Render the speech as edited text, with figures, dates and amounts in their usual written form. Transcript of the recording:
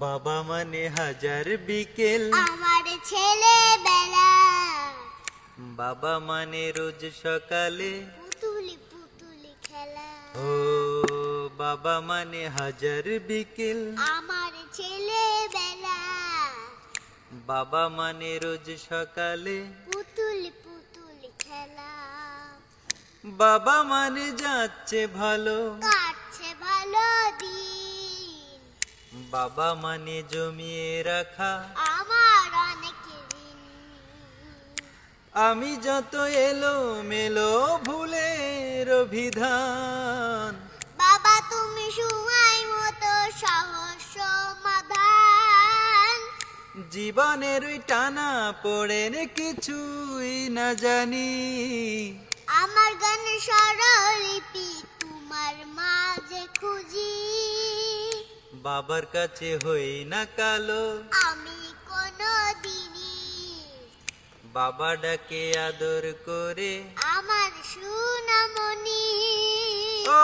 বাবা মানে হাজার বিকেল আমার ছেলেবেলা। বাবা মানে রোজ সকালে পুতুলি পুতুলি খেলা। ও বাবা মানে হাজার বিকেল আমার ছেলেবেলা। বাবা মানে রোজ সকালে পুতুলি পুতুলি খেলা। বাবা মানে যাচ্ছে ভালো কাটছে ভালো দিন। বাবা মানে জমিয়ে রাখা আমার অনেক ঋণ। আমি যত এলো মেলো ভুলের অভিধান বাবা তুমি সময় মতো সহজ সমাধান। জীবনের ওই টানা পড়েন কিছুই না জানি আমার গানের স্বরলিপি তোমার মাঝে খুঁজি। বাবার কাছে হই না কালো আমি কোনদিনই বাবা ডাকে আদর করে আমার সোনামণি। ও